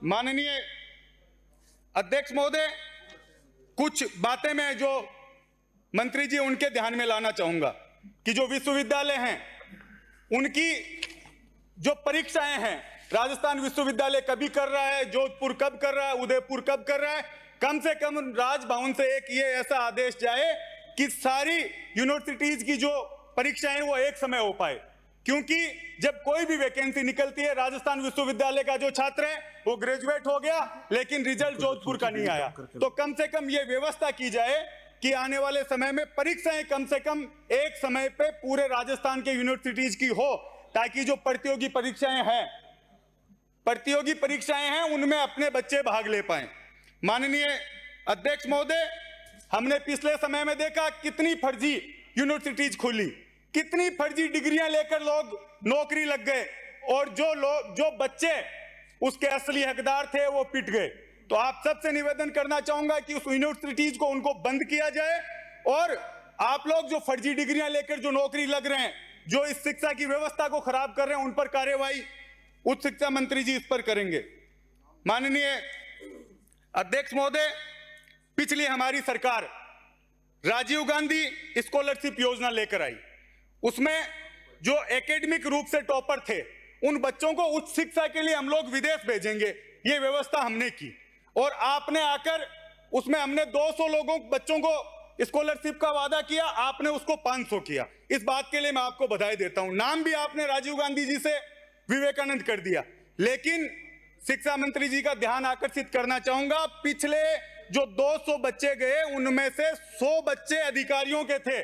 माननीय अध्यक्ष महोदय, कुछ बातें मैं जो मंत्री जी उनके ध्यान में लाना चाहूंगा कि जो विश्वविद्यालय हैं उनकी जो परीक्षाएं हैं, राजस्थान विश्वविद्यालय कभी कर रहा है, जोधपुर कब कर रहा है, उदयपुर कब कर रहा है, कम से कम राजभवन से एक ये ऐसा आदेश जाए कि सारी यूनिवर्सिटीज की जो परीक्षाएं वो एक समय हो पाए। क्योंकि जब कोई भी वैकेंसी निकलती है, राजस्थान विश्वविद्यालय का जो छात्र है वो ग्रेजुएट हो गया लेकिन रिजल्ट जोधपुर का नहीं आया, तो कम से कम ये व्यवस्था की जाए कि आने वाले समय में परीक्षाएं कम से कम एक समय पे पूरे राजस्थान के यूनिवर्सिटीज की हो, ताकि जो प्रतियोगी परीक्षाएं हैं उनमें अपने बच्चे भाग ले पाए। माननीय अध्यक्ष महोदय, हमने पिछले समय में देखा कितनी फर्जी यूनिवर्सिटीज खुली, कितनी फर्जी डिग्रियां लेकर लोग नौकरी लग गए और जो बच्चे उसके असली हकदार थे वो पिट गए। तो आप सबसे निवेदन करना चाहूंगा कि उस यूनिवर्सिटीज को उनको बंद किया जाए और आप लोग जो फर्जी डिग्रियां लेकर जो नौकरी लग रहे हैं, जो इस शिक्षा की व्यवस्था को खराब कर रहे हैं, उन पर कार्यवाही उच्च शिक्षा मंत्री जी इस पर करेंगे। माननीय अध्यक्ष महोदय, पिछली हमारी सरकार राजीव गांधी स्कॉलरशिप योजना लेकर आई, उसमें जो एकेडमिक रूप से टॉपर थे उन बच्चों को उच्च शिक्षा के लिए हम लोग विदेश भेजेंगे, ये व्यवस्था हमने की। और आपने आकर उसमें हमने 200 बच्चों को स्कॉलरशिप का वादा किया, आपने उसको 500 किया। इस बात के लिए मैं आपको बधाई देता हूं। नाम भी आपने राजीव गांधी जी से विवेकानंद कर दिया। लेकिन शिक्षा मंत्री जी का ध्यान आकर्षित करना चाहूंगा, पिछले जो 200 बच्चे गए उनमें से 100 बच्चे अधिकारियों के थे,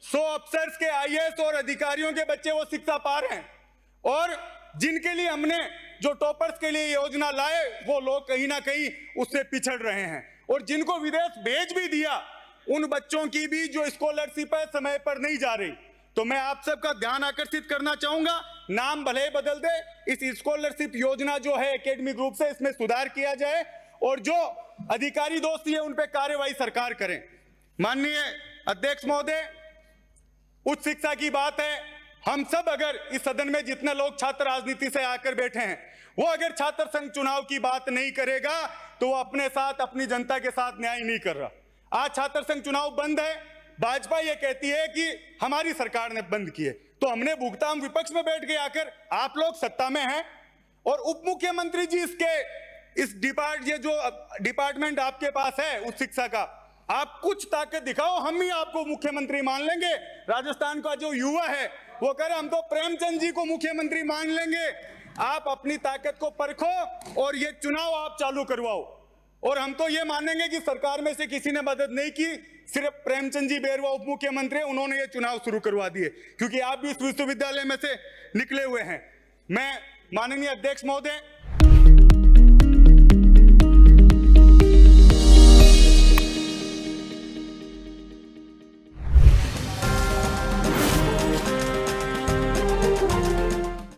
100 अफसर्स के, आईएएस और अधिकारियों के बच्चे वो शिक्षा पा रहे हैं। और जिनके लिए हमने जो टॉपर्स के लिए योजना लाए वो लोग कहीं ना कहीं उससे पिछड़ रहे हैं। और जिनको विदेश भेज भी दिया उन बच्चों की भी जो स्कॉलरशिप है समय पर नहीं जा रही। तो मैं आप सबका ध्यान आकर्षित करना चाहूंगा, नाम भले ही बदल दे, इस स्कॉलरशिप योजना जो है एकेडमिक रूप से इसमें सुधार किया जाए और जो अधिकारी दोषी है उन पर कार्यवाही सरकार करे। माननीय अध्यक्ष महोदय, उच्च शिक्षा की बात है, हम सब अगर इस सदन में जितने लोग छात्र राजनीति से आकर बैठे हैं, वो अगर छात्र संघ चुनाव की बात नहीं करेगा तो वो अपने साथ, अपनी जनता के साथ न्याय नहीं कर रहा। आज छात्र संघ चुनाव बंद है, भाजपा ये कहती है कि हमारी सरकार ने बंद किए, तो हमने भुगता, हम विपक्ष में बैठ के आकर, आप लोग सत्ता में हैं और उप मुख्यमंत्री जी इस डिपार्टमेंट आपके पास है उच्च शिक्षा का, आप कुछ ताकत दिखाओ, हम ही आपको मुख्यमंत्री मान लेंगे। राजस्थान का जो युवा है वो कह रहे हम तो प्रेमचंद जी को मुख्यमंत्री मान लेंगे। आप अपनी ताकत को परखो और ये चुनाव आप चालू करवाओ। और हम तो ये मानेंगे कि सरकार में से किसी ने मदद नहीं की, सिर्फ प्रेमचंद जी बैरवा उप मुख्यमंत्री, उन्होंने ये चुनाव शुरू करवा दिए, क्योंकि आप भी इस विश्वविद्यालय में से निकले हुए हैं। मैं माननीय अध्यक्ष महोदय